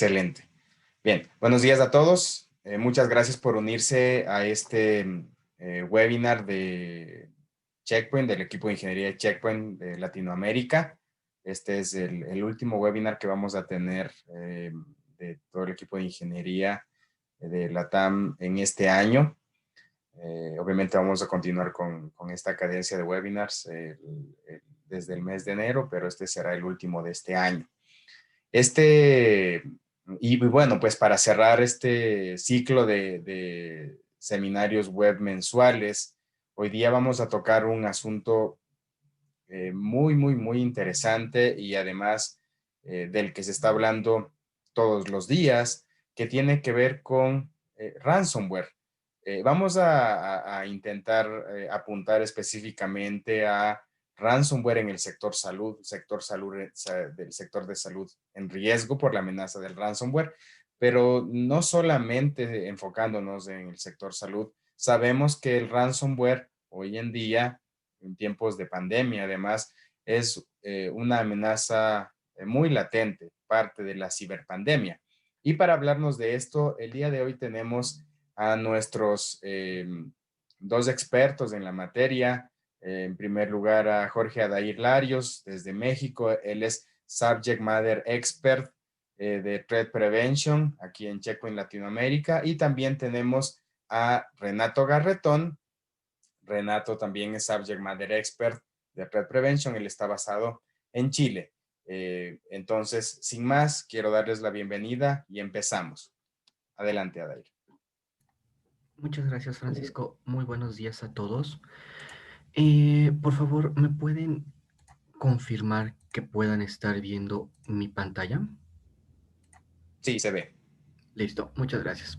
Excelente. Bien, buenos días a todos. Muchas gracias por unirse a este webinar de Checkpoint, del equipo de ingeniería de Checkpoint de Latinoamérica. Este es el último webinar que vamos a tener de todo el equipo de ingeniería de LATAM en este año. Obviamente vamos a continuar con esta cadencia de webinars desde el mes de enero, pero este será el último de este año. Y bueno, pues para cerrar este ciclo de seminarios web mensuales, hoy día vamos a tocar un asunto muy interesante y además del que se está hablando todos los días, que tiene que ver con ransomware. Vamos a intentar apuntar específicamente a ransomware en el del sector de salud en riesgo por la amenaza del ransomware, pero no solamente enfocándonos en el sector salud, sabemos que el ransomware hoy en día, en tiempos de pandemia, además, es una amenaza muy latente, parte de la ciberpandemia. Y para hablarnos de esto, el día de hoy tenemos a nuestros dos expertos en la materia. En primer lugar, a Jorge Adair Larios, desde México. Él es Subject Matter Expert de Threat Prevention, aquí en Checkpoint Latinoamérica. Y también tenemos a Renato Garretón. Renato también es Subject Matter Expert de Threat Prevention. Él está basado en Chile. Entonces, sin más, quiero darles la bienvenida y empezamos. Adelante, Adair. Muchas gracias, Francisco. Muy buenos días a todos. Por favor, ¿me pueden confirmar que puedan estar viendo mi pantalla? Sí, se ve. Listo, muchas gracias.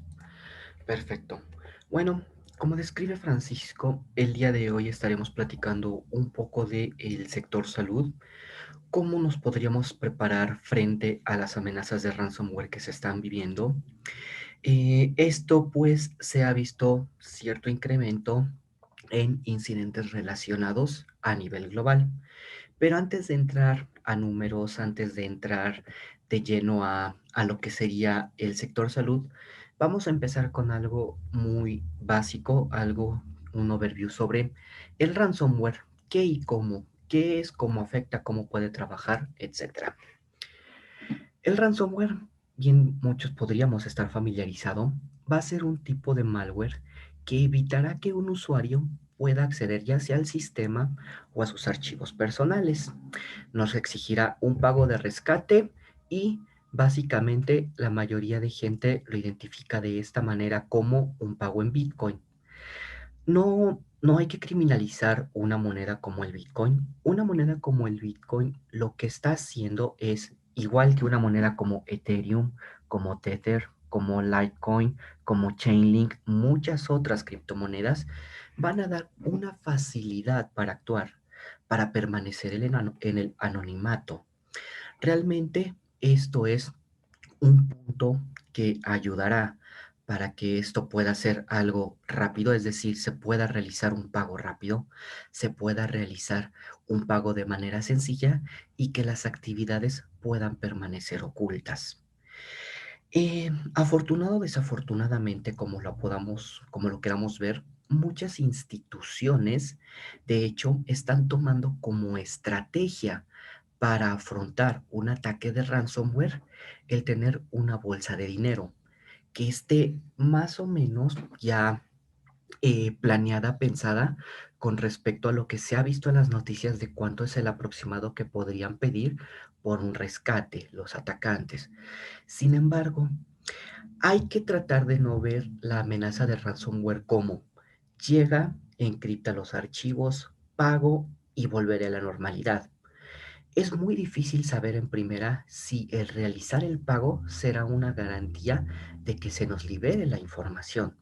Perfecto. Bueno, como describe Francisco, el día de hoy estaremos platicando un poco del sector salud, cómo nos podríamos preparar frente a las amenazas de ransomware que se están viviendo. Esto pues se ha visto cierto incremento en incidentes relacionados a nivel global. Pero antes de entrar a números, antes de entrar de lleno a lo que sería el sector salud, vamos a empezar con algo muy básico, un overview sobre el ransomware, qué y cómo, qué es, cómo afecta, cómo puede trabajar, etcétera. El ransomware, bien muchos podríamos estar familiarizado, va a ser un tipo de malware que evitará que un usuario pueda acceder ya sea al sistema o a sus archivos personales. Nos exigirá un pago de rescate y básicamente la mayoría de gente lo identifica de esta manera como un pago en Bitcoin. No hay que criminalizar una moneda como el Bitcoin. Una moneda como el Bitcoin lo que está haciendo es igual que una moneda como Ethereum, como Tether, como Litecoin, como Chainlink, muchas otras criptomonedas van a dar una facilidad para actuar, para permanecer en el anonimato. Realmente esto es un punto que ayudará para que esto pueda ser algo rápido, es decir, se pueda realizar un pago rápido, se pueda realizar un pago de manera sencilla y que las actividades puedan permanecer ocultas. Afortunado o desafortunadamente, como lo queramos ver, muchas instituciones, de hecho, están tomando como estrategia para afrontar un ataque de ransomware el tener una bolsa de dinero que esté más o menos ya planeada, pensada con respecto a lo que se ha visto en las noticias de cuánto es el aproximado que podrían pedir por un rescate los atacantes. Sin embargo, hay que tratar de no ver la amenaza de ransomware como llega, encripta los archivos, pago y volveré a la normalidad. Es muy difícil saber en primera si el realizar el pago será una garantía de que se nos libere la información.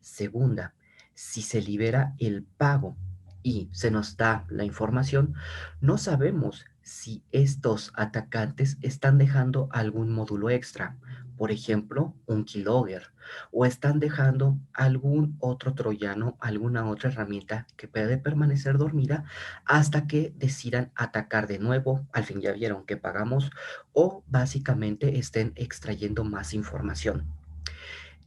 Segunda, si se libera el pago y se nos da la información, no sabemos si estos atacantes están dejando algún módulo extra. por ejemplo, un keylogger, o están dejando algún otro troyano, alguna otra herramienta que puede permanecer dormida hasta que decidan atacar de nuevo. Al fin ya vieron que pagamos o básicamente estén extrayendo más información.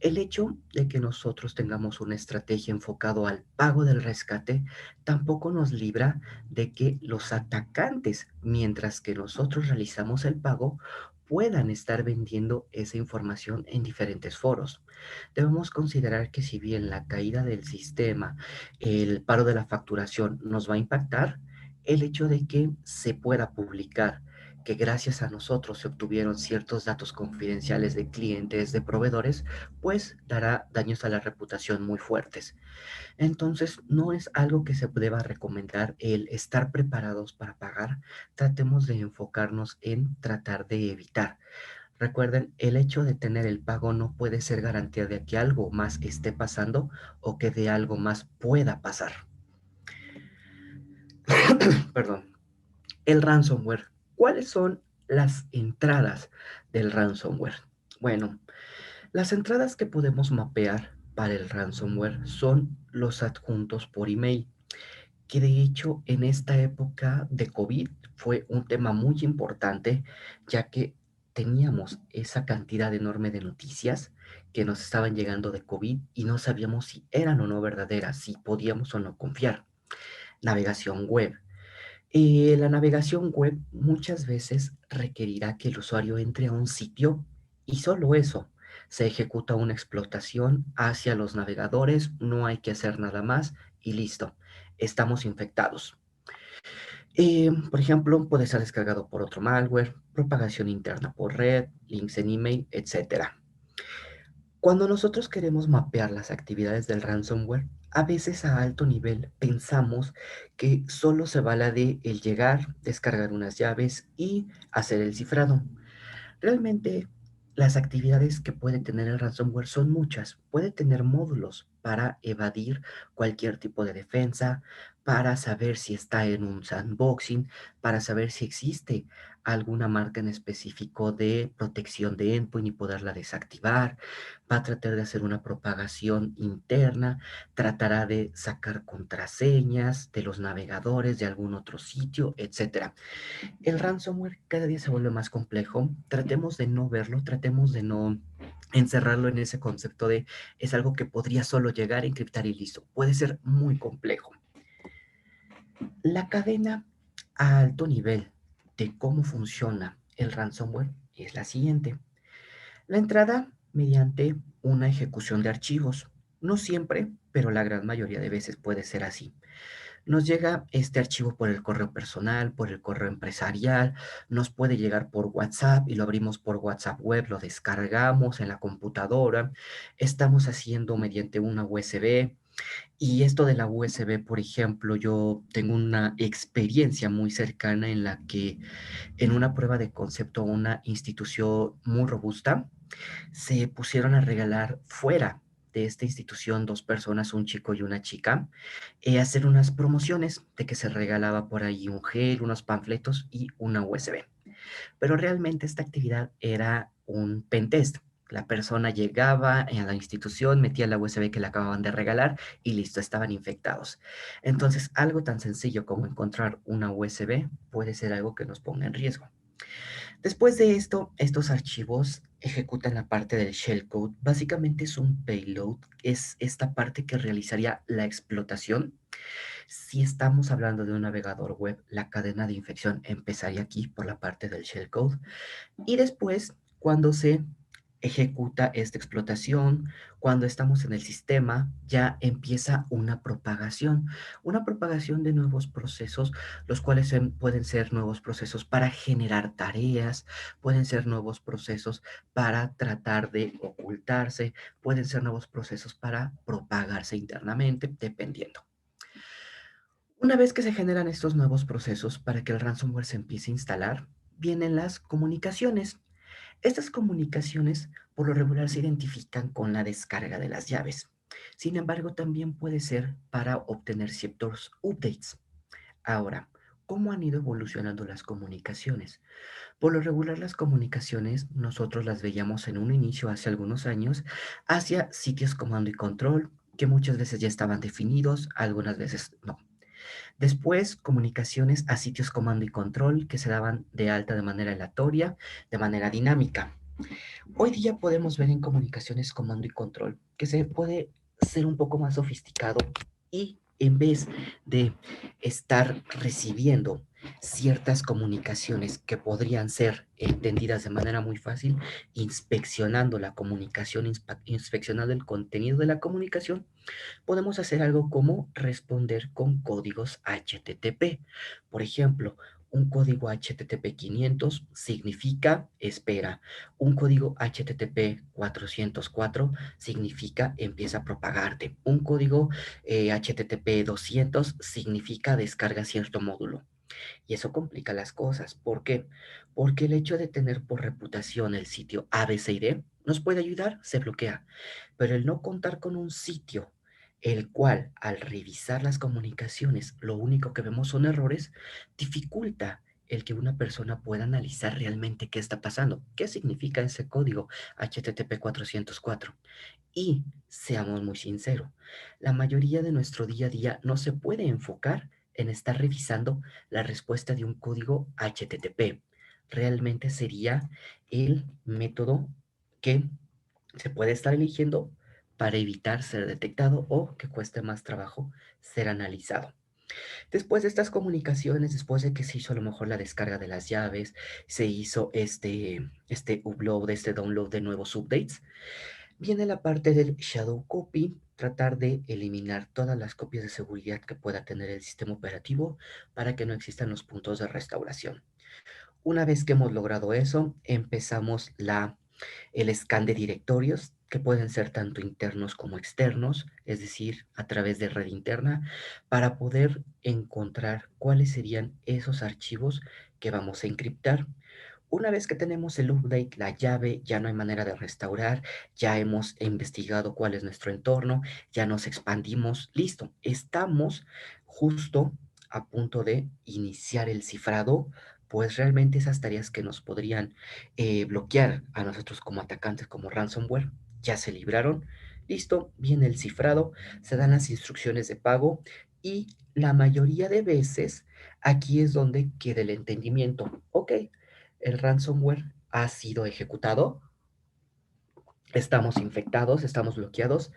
El hecho de que nosotros tengamos una estrategia enfocado al pago del rescate tampoco nos libra de que los atacantes, mientras que nosotros realizamos el pago, puedan estar vendiendo esa información en diferentes foros. Debemos considerar que si bien la caída del sistema, el paro de la facturación nos va a impactar, el hecho de que se pueda publicar que gracias a nosotros se obtuvieron ciertos datos confidenciales de clientes, de proveedores, pues dará daños a la reputación muy fuertes. Entonces, no es algo que se deba recomendar el estar preparados para pagar. Tratemos de enfocarnos en tratar de evitar. Recuerden, el hecho de tener el pago no puede ser garantía de que algo más esté pasando o que de algo más pueda pasar. Perdón. El ransomware. ¿Cuáles son las entradas del ransomware? Bueno, las entradas que podemos mapear para el ransomware son los adjuntos por email, que de hecho en esta época de COVID fue un tema muy importante, ya que teníamos esa cantidad enorme de noticias que nos estaban llegando de COVID y no sabíamos si eran o no verdaderas, si podíamos o no confiar. Navegación web. La navegación web muchas veces requerirá que el usuario entre a un sitio y solo eso. Se ejecuta una explotación hacia los navegadores, no hay que hacer nada más y listo, estamos infectados. Por ejemplo, puede ser descargado por otro malware, propagación interna por red, links en email, etcétera. Cuando nosotros queremos mapear las actividades del ransomware, a veces a alto nivel pensamos que solo se va la de el llegar, descargar unas llaves y hacer el cifrado. Realmente las actividades que puede tener el ransomware son muchas. Puede tener módulos para evadir cualquier tipo de defensa, para saber si está en un sandboxing, para saber si existe alguna marca en específico de protección de endpoint y poderla desactivar. Va a tratar de hacer una propagación interna, tratará de sacar contraseñas de los navegadores de algún otro sitio, etcétera. El ransomware cada día se vuelve más complejo. Tratemos de no verlo, tratemos de no encerrarlo en ese concepto de es algo que podría solo llegar, encriptar y listo. Puede ser muy complejo. La cadena a alto nivel de cómo funciona el ransomware es la siguiente. La entrada mediante una ejecución de archivos. No siempre, pero la gran mayoría de veces puede ser así. Nos llega este archivo por el correo personal, por el correo empresarial, nos puede llegar por WhatsApp y lo abrimos por WhatsApp web, lo descargamos en la computadora, estamos haciendo mediante una USB. Y esto de la USB, por ejemplo, yo tengo una experiencia muy cercana en la que en una prueba de concepto una institución muy robusta se pusieron a regalar fuera de esta institución dos personas, un chico y una chica, hacer unas promociones de que se regalaba por ahí un gel, unos panfletos y una USB. Pero realmente esta actividad era un pentest. La persona llegaba a la institución, metía la USB que le acababan de regalar y listo, estaban infectados. Entonces, algo tan sencillo como encontrar una USB puede ser algo que nos ponga en riesgo. Después de esto, estos archivos ejecutan la parte del shellcode. Básicamente es un payload, es esta parte que realizaría la explotación. Si estamos hablando de un navegador web, la cadena de infección empezaría aquí por la parte del shellcode. Y después, cuando se ejecuta esta explotación, cuando estamos en el sistema, ya empieza una propagación de nuevos procesos, los cuales pueden ser nuevos procesos para generar tareas, pueden ser nuevos procesos para tratar de ocultarse, pueden ser nuevos procesos para propagarse internamente, dependiendo. Una vez que se generan estos nuevos procesos para que el ransomware se empiece a instalar, vienen las comunicaciones. Estas comunicaciones por lo regular se identifican con la descarga de las llaves. Sin embargo, también puede ser para obtener ciertos updates. Ahora, ¿Cómo han ido evolucionando las comunicaciones? Por lo regular, las comunicaciones nosotros las veíamos en un inicio hace algunos años hacia sitios comando y control, que muchas veces ya estaban definidos, algunas veces no. Después, comunicaciones a sitios comando y control que se daban de alta de manera aleatoria, de manera dinámica. Hoy día podemos ver en comunicaciones comando y control que se puede ser un poco más sofisticado y en vez de estar recibiendo ciertas comunicaciones que podrían ser entendidas de manera muy fácil, inspeccionando la comunicación, inspeccionando el contenido de la comunicación, podemos hacer algo como responder con códigos HTTP. Por ejemplo, un código HTTP 500 significa espera. Un código HTTP 404 significa empieza a propagarte. Un código HTTP 200 significa descarga cierto módulo. Y eso complica las cosas. ¿Por qué? Porque el hecho de tener por reputación el sitio ABCD nos puede ayudar, se bloquea. Pero el no contar con un sitio el cual al revisar las comunicaciones lo único que vemos son errores, dificulta el que una persona pueda analizar realmente qué está pasando, qué significa ese código HTTP 404. Y seamos muy sinceros, la mayoría de nuestro día a día no se puede enfocar en estar revisando la respuesta de un código HTTP. Realmente sería el método que se puede estar eligiendo para evitar ser detectado o que cueste más trabajo ser analizado. Después de estas comunicaciones, después de que se hizo a lo mejor la descarga de las llaves, se hizo este upload, este download de nuevos updates, viene la parte del shadow copy, tratar de eliminar todas las copias de seguridad que pueda tener el sistema operativo para que no existan los puntos de restauración. Una vez que hemos logrado eso, empezamos el scan de directorios, que pueden ser tanto internos como externos, es decir, a través de red interna, para poder encontrar cuáles serían esos archivos que vamos a encriptar. Una vez que tenemos el update, la llave, ya no hay manera de restaurar, ya hemos investigado cuál es nuestro entorno, ya nos expandimos, listo, estamos justo a punto de iniciar el cifrado, pues realmente esas tareas que nos podrían bloquear a nosotros como atacantes, como ransomware, ya se libraron, listo, viene el cifrado, se dan las instrucciones de pago y la mayoría de veces aquí es donde queda el entendimiento. Ok, el ransomware ha sido ejecutado, estamos infectados, estamos bloqueados,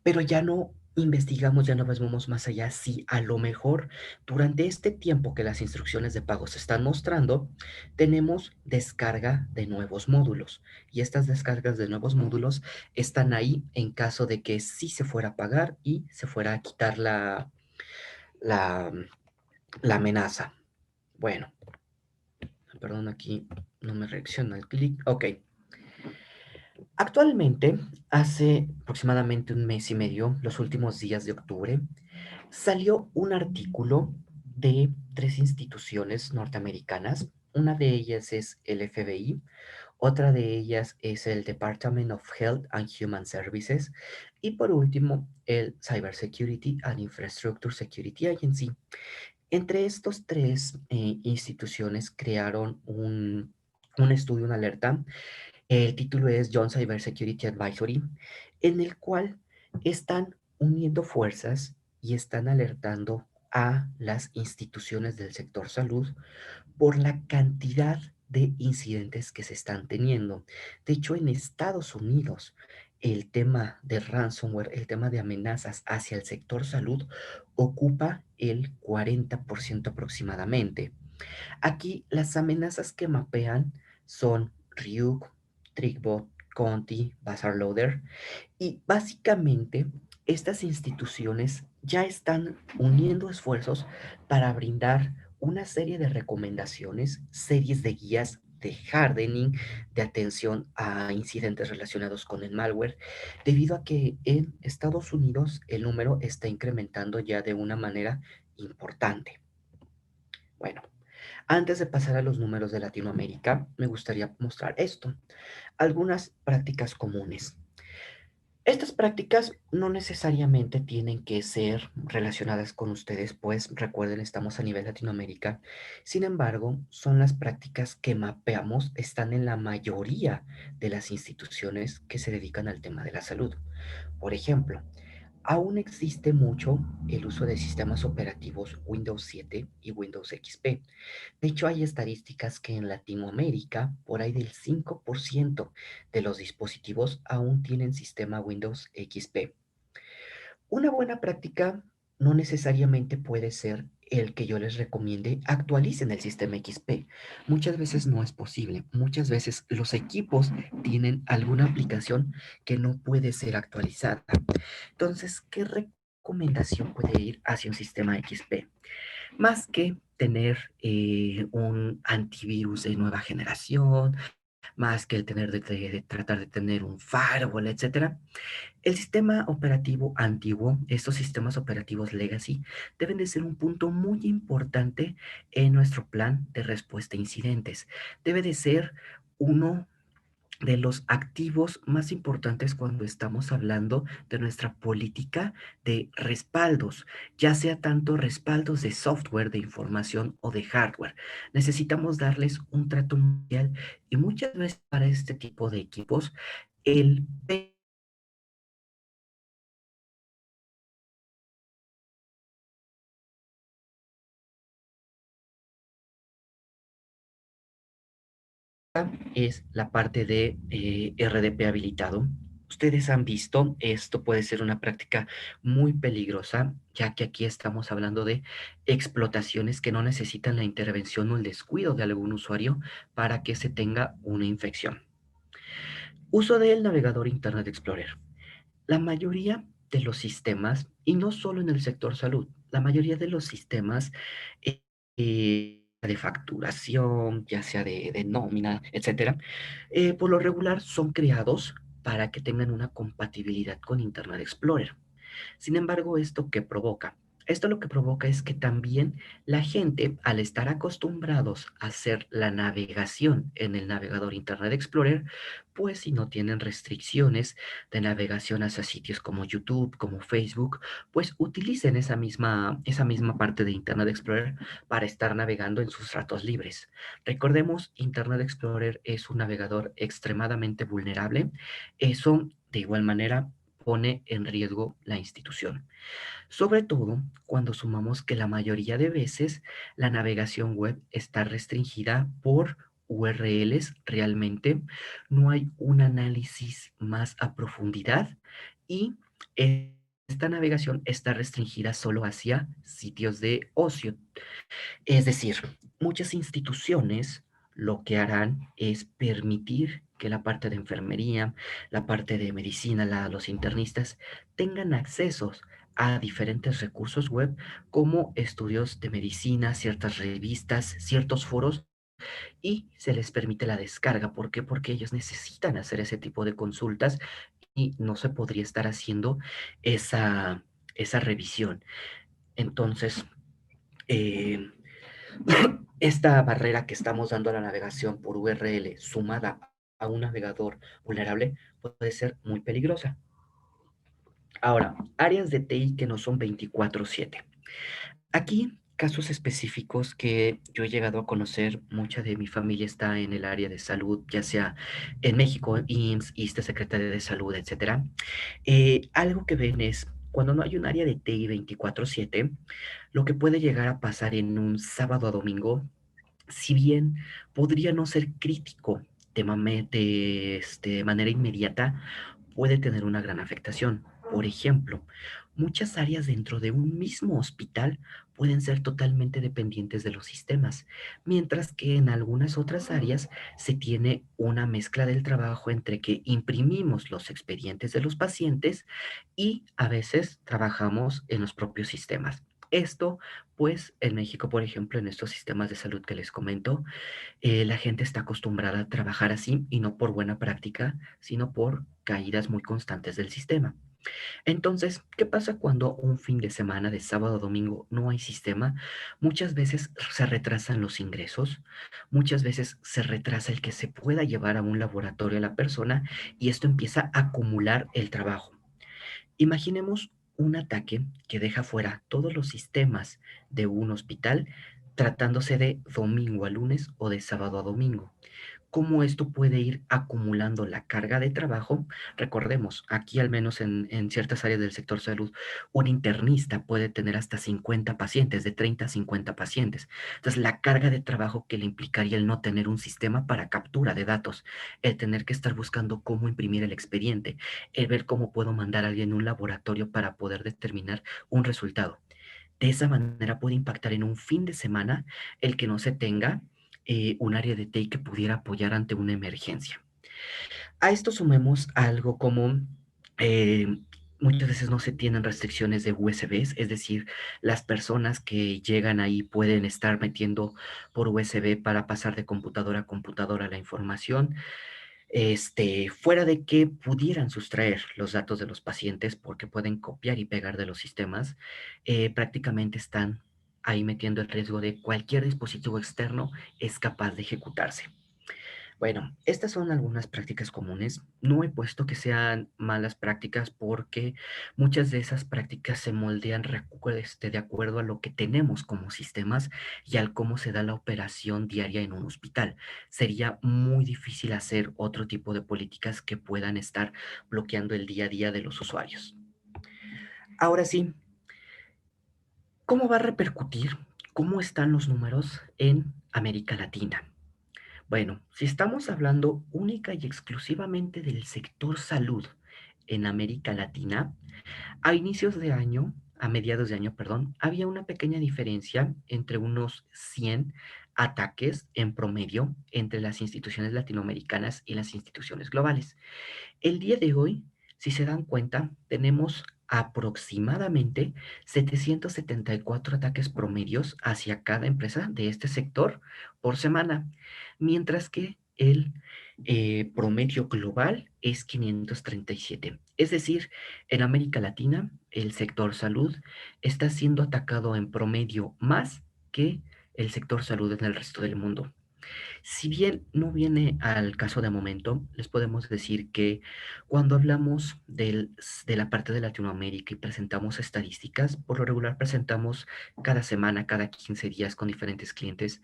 pero ya no investigamos, ya no vemos más allá si a lo mejor durante este tiempo que las instrucciones de pago se están mostrando, tenemos descarga de nuevos módulos. Y estas descargas de nuevos módulos están ahí en caso de que sí se fuera a pagar y se fuera a quitar la, la amenaza. Bueno, perdón, aquí no me reacciona el clic. Ok. Actualmente, hace aproximadamente un mes y medio, los últimos días de octubre, salió un artículo de tres instituciones norteamericanas. Una de ellas es el FBI, otra de ellas es el Department of Health and Human Services y por último el Cybersecurity and Infrastructure Security Agency. Entre estos tres instituciones crearon un estudio, una alerta. El título es John Cybersecurity Advisory, en el cual están uniendo fuerzas y están alertando a las instituciones del sector salud por la cantidad de incidentes que se están teniendo. De hecho, en Estados Unidos, el tema de ransomware, el tema de amenazas hacia el sector salud ocupa el 40% aproximadamente. Aquí las amenazas que mapean son Ryuk, Trickbot, Conti, Bazaar Loader y básicamente estas instituciones ya están uniendo esfuerzos para brindar una serie de recomendaciones, series de guías de hardening, de atención a incidentes relacionados con el malware, debido a que en Estados Unidos el número está incrementando ya de una manera importante. Bueno, antes de pasar a los números de Latinoamérica, me gustaría mostrar esto. Algunas prácticas comunes. Estas prácticas no necesariamente tienen que ser relacionadas con ustedes, pues recuerden, estamos a nivel Latinoamérica. Sin embargo, son las prácticas que mapeamos, están en la mayoría de las instituciones que se dedican al tema de la salud. Por ejemplo, aún existe mucho el uso de sistemas operativos Windows 7 y Windows XP. De hecho, hay estadísticas que en Latinoamérica, por ahí del 5% de los dispositivos aún tienen sistema Windows XP. Una buena práctica no necesariamente puede ser el que yo les recomiende actualicen el sistema XP. Muchas veces no es posible. Muchas veces los equipos tienen alguna aplicación que no puede ser actualizada. Entonces, ¿qué recomendación puede ir hacia un sistema XP? Más que tener un antivirus de nueva generación, más que el tener de tratar de tener un firewall, etcétera. El sistema operativo antiguo, estos sistemas operativos legacy, deben de ser un punto muy importante en nuestro plan de respuesta a incidentes. Debe de ser uno de los activos más importantes cuando estamos hablando de nuestra política de respaldos, ya sea tanto respaldos de software, de información o de hardware. Necesitamos darles un trato mundial y muchas veces para este tipo de equipos, el es la parte de RDP habilitado. Ustedes han visto, esto puede ser una práctica muy peligrosa, ya que aquí estamos hablando de explotaciones que no necesitan la intervención o el descuido de algún usuario para que se tenga una infección. Uso del navegador Internet Explorer. La mayoría de los sistemas, y no solo en el sector salud, la mayoría de los sistemas de facturación, ya sea de nómina, etcétera, por lo regular son creados para que tengan una compatibilidad con Internet Explorer. Sin embargo, ¿esto qué provoca? Esto lo que provoca es que también la gente, al estar acostumbrados a hacer la navegación en el navegador Internet Explorer, pues si no tienen restricciones de navegación hacia sitios como YouTube, como Facebook, pues utilicen esa misma parte de Internet Explorer para estar navegando en sus ratos libres. Recordemos, Internet Explorer es un navegador extremadamente vulnerable. Eso, de igual manera, pone en riesgo la institución. Sobre todo cuando sumamos que la mayoría de veces la navegación web está restringida por URLs realmente, no hay un análisis más a profundidad y esta navegación está restringida solo hacia sitios de ocio. Es decir, muchas instituciones lo que harán es permitir que la parte de enfermería, la parte de medicina, los internistas tengan accesos a diferentes recursos web como estudios de medicina, ciertas revistas, ciertos foros y se les permite la descarga. ¿Por qué? Porque ellos necesitan hacer ese tipo de consultas y no se podría estar haciendo esa revisión. Entonces, eh, esta barrera que estamos dando a la navegación por URL sumada a un navegador vulnerable puede ser muy peligrosa. Ahora, áreas de TI que no son 24/7. Aquí, casos específicos que yo he llegado a conocer, mucha de mi familia está en el área de salud, ya sea en México, IMSS, ISSSTE, Secretaría de Salud, etcétera. Algo que ven es cuando no hay un área de TI 24/7, lo que puede llegar a pasar en un sábado a domingo, si bien podría no ser crítico de manera inmediata, puede tener una gran afectación. Por ejemplo, muchas áreas dentro de un mismo hospital pueden ser totalmente dependientes de los sistemas, mientras que en algunas otras áreas se tiene una mezcla del trabajo entre que imprimimos los expedientes de los pacientes y a veces trabajamos en los propios sistemas. Esto, pues, en México, por ejemplo, en estos sistemas de salud que les comento, la gente está acostumbrada a trabajar así y no por buena práctica, sino por caídas muy constantes del sistema. Entonces, ¿qué pasa cuando un fin de semana de sábado a domingo no hay sistema? Muchas veces se retrasan los ingresos, muchas veces se retrasa el que se pueda llevar a un laboratorio a la persona y esto empieza a acumular el trabajo. Imaginemos un ataque que deja fuera todos los sistemas de un hospital tratándose de domingo a lunes o de sábado a domingo. Cómo esto puede ir acumulando la carga de trabajo. Recordemos, aquí al menos en ciertas áreas del sector salud, un internista puede tener hasta 50 pacientes, de 30 a 50 pacientes. Entonces, la carga de trabajo que le implicaría el no tener un sistema para captura de datos, el tener que estar buscando cómo imprimir el expediente, el ver cómo puedo mandar a alguien a un laboratorio para poder determinar un resultado. De esa manera puede impactar en un fin de semana el que no se tenga un área de TI que pudiera apoyar ante una emergencia. A esto sumemos algo como eh, muchas veces no se tienen restricciones de USBs, es decir, las personas que llegan ahí pueden estar metiendo por USB para pasar de computadora a computadora la información, fuera de que pudieran sustraer los datos de los pacientes porque pueden copiar y pegar de los sistemas, prácticamente están ahí metiendo el riesgo de cualquier dispositivo externo es capaz de ejecutarse. Bueno, estas son algunas prácticas comunes. No he puesto que sean malas prácticas porque muchas de esas prácticas se moldean de acuerdo a lo que tenemos como sistemas y al cómo se da la operación diaria en un hospital. Sería muy difícil hacer otro tipo de políticas que puedan estar bloqueando el día a día de los usuarios. Ahora sí, ¿cómo va a repercutir? ¿Cómo están los números en América Latina? Bueno, si estamos hablando única y exclusivamente del sector salud en América Latina, a inicios de año, a mediados de año, perdón, había una pequeña diferencia entre unos 100 ataques en promedio entre las instituciones latinoamericanas y las instituciones globales. El día de hoy, si se dan cuenta, tenemos aproximadamente 774 ataques promedios hacia cada empresa de este sector por semana, mientras que el promedio global es 537. Es decir, en América Latina, el sector salud está siendo atacado en promedio más que el sector salud en el resto del mundo. Si bien no viene al caso de momento, les podemos decir que cuando hablamos de la parte de Latinoamérica y presentamos estadísticas, por lo regular presentamos cada semana, cada 15 días con diferentes clientes.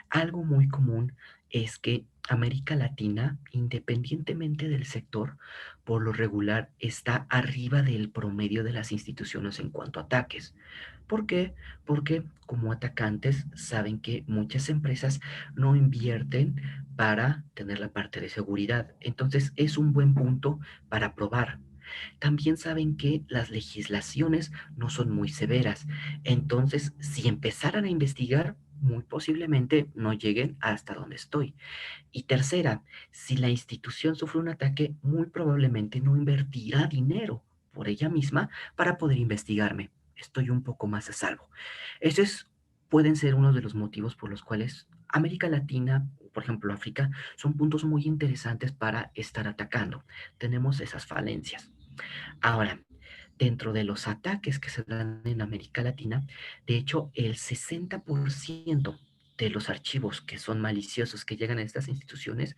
Algo muy común es que América Latina, independientemente del sector, por lo regular está arriba del promedio de las instituciones en cuanto a ataques. ¿Por qué? Porque como atacantes saben que muchas empresas no invierten para tener la parte de seguridad. Entonces es un buen punto para probar. También saben que las legislaciones no son muy severas. Entonces, si empezaran a investigar, muy posiblemente no lleguen hasta donde estoy. Y tercera, si la institución sufre un ataque, muy probablemente no invertirá dinero por ella misma para poder investigarme. Estoy un poco más a salvo. Esos pueden ser uno de los motivos por los cuales América Latina, por ejemplo África, son puntos muy interesantes para estar atacando. Tenemos esas falencias. Ahora, dentro de los ataques que se dan en América Latina, de hecho, el 60% de los archivos que son maliciosos que llegan a estas instituciones,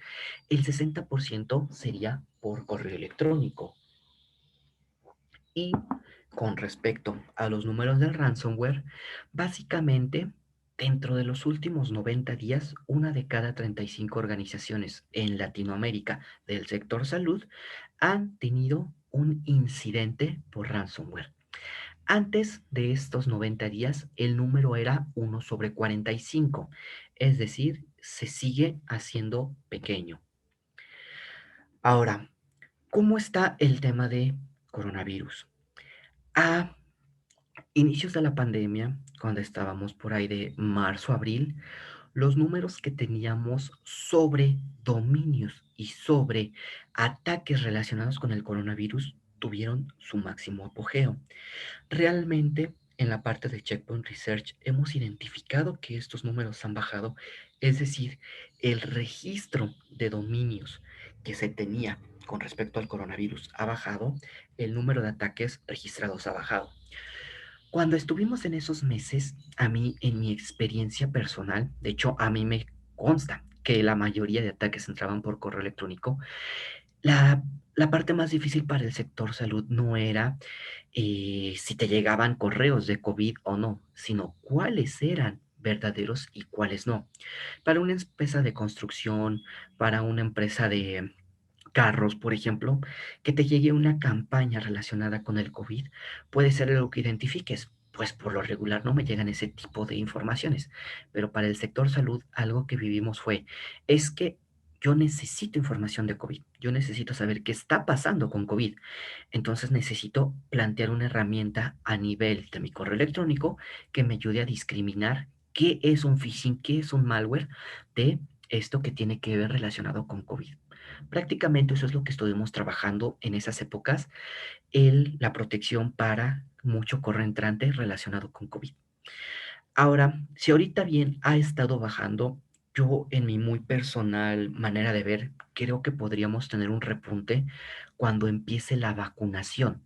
el 60% sería por correo electrónico. Y con respecto a los números del ransomware, básicamente dentro de los últimos 90 días, una de cada 35 organizaciones en Latinoamérica del sector salud han tenido un incidente por ransomware. Antes de estos 90 días, el número era 1/45, es decir, se sigue haciendo pequeño. Ahora, ¿cómo está el tema de coronavirus? A inicios de la pandemia, cuando estábamos por ahí de marzo, abril, los números que teníamos sobre dominios y sobre ataques relacionados con el coronavirus tuvieron su máximo apogeo. Realmente, en la parte de Checkpoint Research hemos identificado que estos números han bajado, es decir, el registro de dominios que se tenía con respecto al coronavirus ha bajado, el número de ataques registrados ha bajado. Cuando estuvimos en esos meses, a mí, en mi experiencia personal, de hecho, a mí me consta que la mayoría de ataques entraban por correo electrónico, La, la parte más difícil para el sector salud no era si te llegaban correos de COVID o no, sino cuáles eran verdaderos y cuáles no. Para una empresa de construcción, para una empresa de carros, por ejemplo, que te llegue una campaña relacionada con el COVID, puede ser algo que identifiques. Pues por lo regular no me llegan ese tipo de informaciones, pero para el sector salud algo que vivimos fue, es que yo necesito información de COVID, yo necesito saber qué está pasando con COVID, entonces necesito plantear una herramienta a nivel de mi correo electrónico que me ayude a discriminar qué es un phishing, qué es un malware de esto que tiene que ver relacionado con COVID. Prácticamente eso es lo que estuvimos trabajando en esas épocas, la protección para mucho correo entrante relacionado con COVID. Ahora, si ahorita bien ha estado bajando, yo en mi muy personal manera de ver, creo que podríamos tener un repunte cuando empiece la vacunación,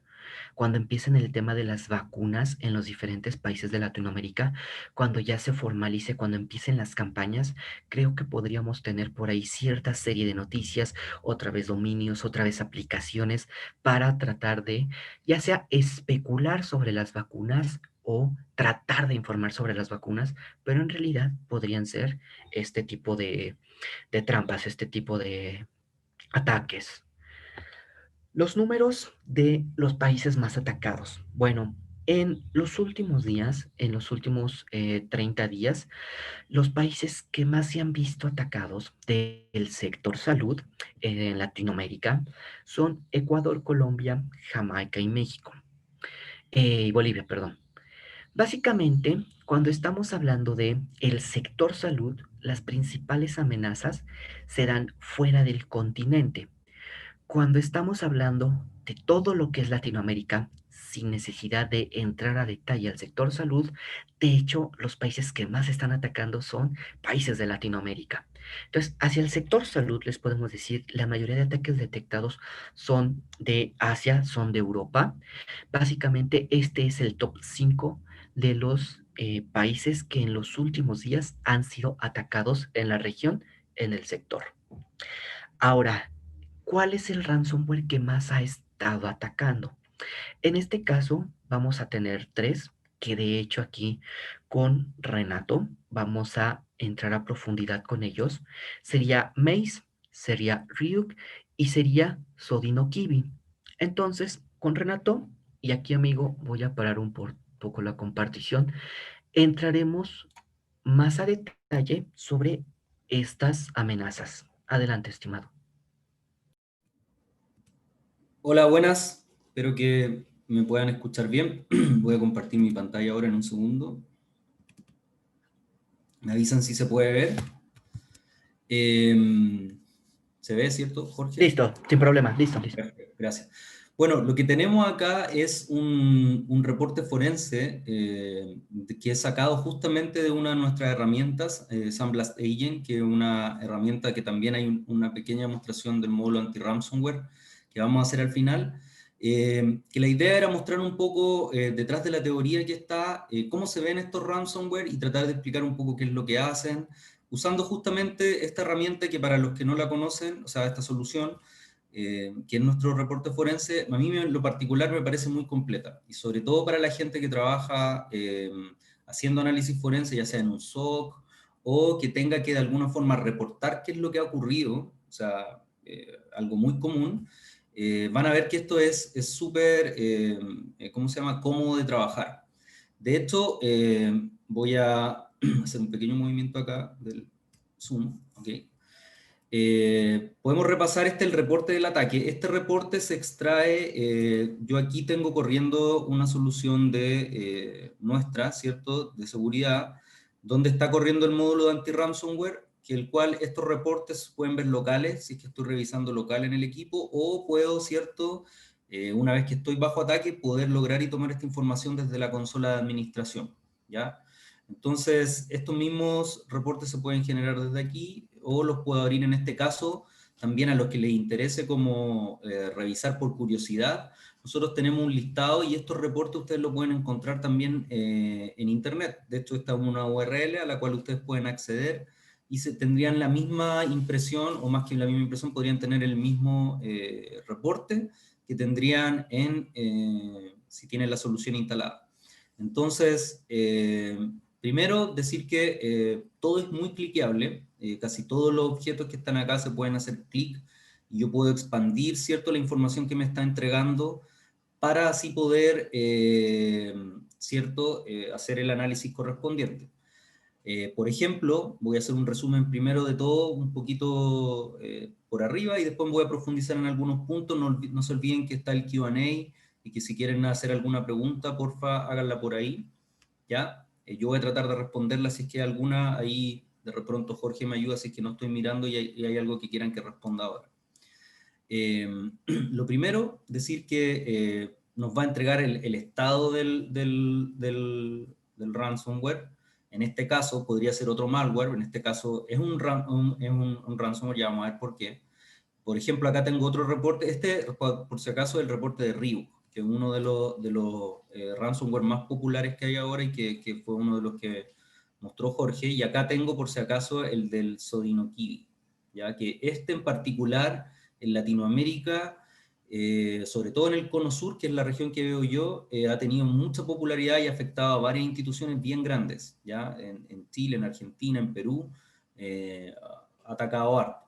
cuando empiecen el tema de las vacunas en los diferentes países de Latinoamérica, cuando ya se formalice, cuando empiecen las campañas, creo que podríamos tener por ahí cierta serie de noticias, otra vez dominios, otra vez aplicaciones para tratar de, ya sea especular sobre las vacunas o tratar de informar sobre las vacunas, pero en realidad podrían ser este tipo de trampas, este tipo de ataques. Los números de los países más atacados. Bueno, en los últimos días, en los últimos 30 días, los países que más se han visto atacados del sector salud en Latinoamérica son Ecuador, Colombia, Jamaica y México. Y Bolivia, perdón. Básicamente, cuando estamos hablando de el sector salud, las principales amenazas serán fuera del continente. Cuando estamos hablando de todo lo que es Latinoamérica, sin necesidad de entrar a detalle al sector salud, de hecho, los países que más están atacando son países de Latinoamérica. Entonces, hacia el sector salud, les podemos decir, la mayoría de ataques detectados son de Asia, son de Europa. Básicamente, este es el top 5 de los países que en los últimos días han sido atacados en la región, en el sector. Ahora, ¿cuál es el ransomware que más ha estado atacando? En este caso, vamos a tener tres, que de hecho aquí con Renato vamos a entrar a profundidad con ellos. Sería Maze, sería Ryuk y sería Sodino Kibi. Entonces, con Renato, y aquí amigo, voy a parar poco la compartición, entraremos más a detalle sobre estas amenazas. Adelante, estimado. Hola, buenas. Espero que me puedan escuchar bien. Voy a compartir mi pantalla ahora en un segundo. Me avisan si se puede ver. ¿Se ve, cierto, Jorge? Listo, sin problema, listo, listo. Perfecto, gracias. Bueno, lo que tenemos acá es un reporte forense que es sacado justamente de una de nuestras herramientas, SandBlast Agent, que es una herramienta que también hay una pequeña demostración del módulo anti-ransomware que vamos a hacer al final. Que la idea era mostrar un poco detrás de la teoría que está, cómo se ven estos ransomware y tratar de explicar un poco qué es lo que hacen, usando justamente esta herramienta que para los que no la conocen, o sea, esta solución, que es nuestro reporte forense, a mí en lo particular me parece muy completa, y sobre todo para la gente que trabaja haciendo análisis forense, ya sea en un SOC, o que tenga que de alguna forma reportar qué es lo que ha ocurrido, o sea, algo muy común, van a ver que esto es súper, ¿cómo se llama?, cómodo de trabajar. De hecho, voy a hacer un pequeño movimiento acá del Zoom, ¿ok? Podemos repasar el reporte del ataque. Este reporte se extrae, yo aquí tengo corriendo una solución de nuestra, ¿cierto?, de seguridad, donde está corriendo el módulo de anti-ransomware, que el cual estos reportes pueden ver locales, si es que estoy revisando local en el equipo, o puedo, ¿cierto?, una vez que estoy bajo ataque, poder lograr y tomar esta información desde la consola de administración, ¿ya? Entonces, estos mismos reportes se pueden generar desde aquí o los puedo abrir en este caso también a los que les interese como revisar por curiosidad. Nosotros tenemos un listado y estos reportes ustedes lo pueden encontrar también en internet. De hecho, esta es una URL a la cual ustedes pueden acceder y tendrían la misma impresión, o más que la misma impresión, podrían tener el mismo reporte que tendrían si tienen la solución instalada. Entonces, primero decir que todo es muy cliqueable, casi todos los objetos que están acá se pueden hacer clic, y yo puedo expandir, ¿cierto?, la información que me está entregando para así poder, ¿cierto?, hacer el análisis correspondiente. Por ejemplo, voy a hacer un resumen primero de todo, un poquito por arriba, y después voy a profundizar en algunos puntos. No se olviden que está el Q&A, y que si quieren hacer alguna pregunta, porfa, háganla por ahí, ¿ya? Yo voy a tratar de responderla si es que hay alguna, ahí de pronto Jorge me ayuda si es que no estoy mirando y hay algo que quieran que responda ahora. Lo primero, decir que nos va a entregar el estado del ransomware. En este caso podría ser otro malware, en este caso es un ransomware, ya vamos a ver por qué. Por ejemplo, acá tengo otro reporte, por si acaso el reporte de Ryuk, que es uno de los ransomware más populares que hay ahora y que fue uno de los que mostró Jorge. Y acá tengo por si acaso el del Sodinokibi, ya que en particular en Latinoamérica, sobre todo en el Cono Sur, que es la región que veo yo, ha tenido mucha popularidad y ha afectado a varias instituciones bien grandes, ¿ya? En Chile, en Argentina, en Perú, ha atacado harto,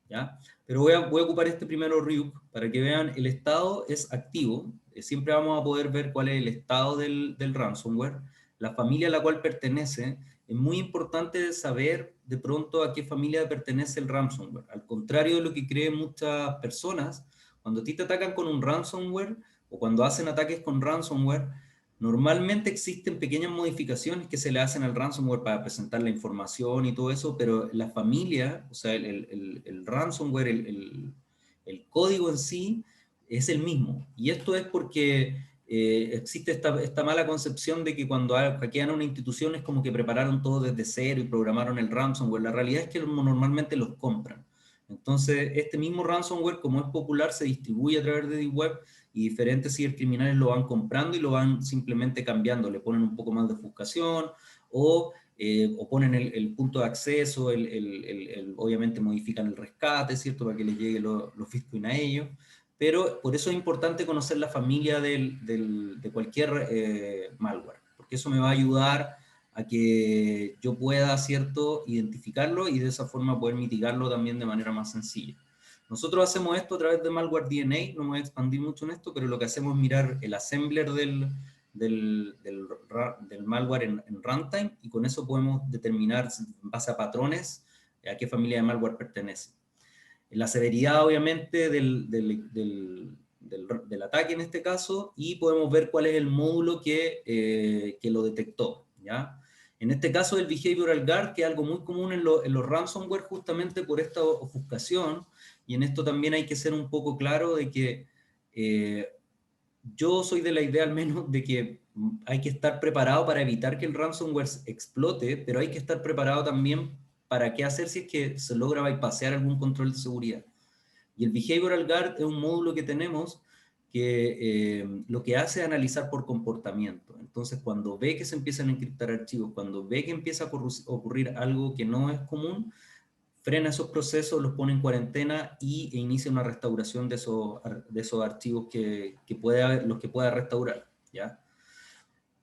¿ya? Pero voy a ocupar este primero Ryuk para que vean el estado es activo. Siempre vamos a poder ver cuál es el estado del ransomware, la familia a la cual pertenece. Es muy importante saber de pronto a qué familia pertenece el ransomware. Al contrario de lo que creen muchas personas, cuando a ti te atacan con un ransomware o cuando hacen ataques con ransomware, normalmente existen pequeñas modificaciones que se le hacen al ransomware para presentar la información y todo eso, pero la familia, o sea, el ransomware, el código en sí, es el mismo. Y esto es porque existe esta mala concepción de que cuando hackean una institución es como que prepararon todo desde cero y programaron el ransomware. La realidad es que normalmente los compran. Entonces, este mismo ransomware, como es popular, se distribuye a través de D-Web, y diferentes cibercriminales lo van comprando y lo van simplemente cambiando. Le ponen un poco más de ofuscación o ponen el punto de acceso, obviamente modifican el rescate, ¿cierto?, para que les llegue los Bitcoin a ellos. Pero por eso es importante conocer la familia de cualquier malware, porque eso me va a ayudar a que yo pueda, ¿cierto?, identificarlo y de esa forma poder mitigarlo también de manera más sencilla. Nosotros hacemos esto a través de Malware DNA, no me voy a expandir mucho en esto, pero lo que hacemos es mirar el assembler del malware en runtime, y con eso podemos determinar, en base a patrones, a qué familia de malware pertenece. La severidad, obviamente, del ataque en este caso, y podemos ver cuál es el módulo que lo detectó, ¿ya? En este caso, el Behavioral Guard, que es algo muy común en los ransomware, justamente por esta ofuscación, y en esto también hay que ser un poco claro de que yo soy de la idea al menos de que hay que estar preparado para evitar que el ransomware explote, pero hay que estar preparado también para qué hacer si es que se logra bypassear algún control de seguridad. Y el Behavioral Guard es un módulo que tenemos que lo que hace es analizar por comportamiento. Entonces, cuando ve que se empiezan a encriptar archivos, cuando ve que empieza a ocurrir algo que no es común, frena esos procesos, los pone en cuarentena e inicia una restauración de esos archivos los que pueda restaurar, ¿ya?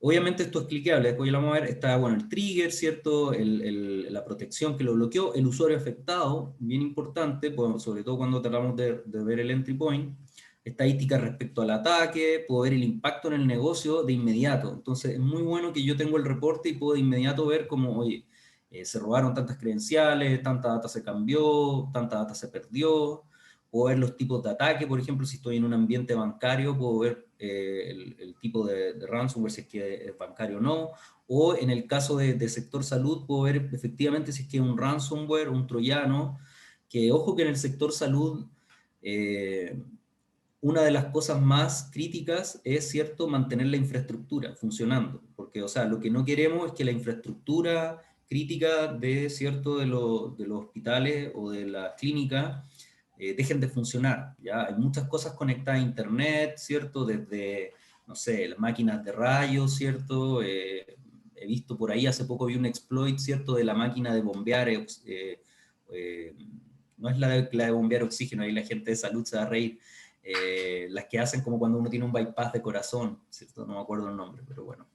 Obviamente esto es cliqueable, después ya lo vamos a ver. Está, bueno, el trigger, ¿cierto? La protección que lo bloqueó, el usuario afectado, bien importante, pues, sobre todo cuando tratamos de ver el entry point, estadísticas respecto al ataque, puedo ver el impacto en el negocio de inmediato. Entonces es muy bueno que yo tengo el reporte y puedo de inmediato ver cómo, oye, se robaron tantas credenciales, tanta data se cambió, tanta data se perdió. Puedo ver los tipos de ataque, por ejemplo, si estoy en un ambiente bancario, puedo ver el tipo de ransomware, si es que es bancario o no, o en el caso de sector salud, puedo ver efectivamente si es que es un ransomware, un troyano, que ojo que en el sector salud, una de las cosas más críticas es, ¿cierto?, mantener la infraestructura funcionando, porque, o sea, lo que no queremos es que la infraestructura crítica ¿cierto?, de los hospitales o de la clínica dejen de funcionar, ¿ya? Hay muchas cosas conectadas a internet, ¿cierto? Desde, no sé, las máquinas de rayos, ¿cierto? he visto por ahí, hace poco vi un exploit, ¿cierto?, de la máquina de bombear, no es la de bombear oxígeno, ahí la gente de salud se va a reír, las que hacen como cuando uno tiene un bypass de corazón, ¿cierto? No me acuerdo el nombre, pero bueno.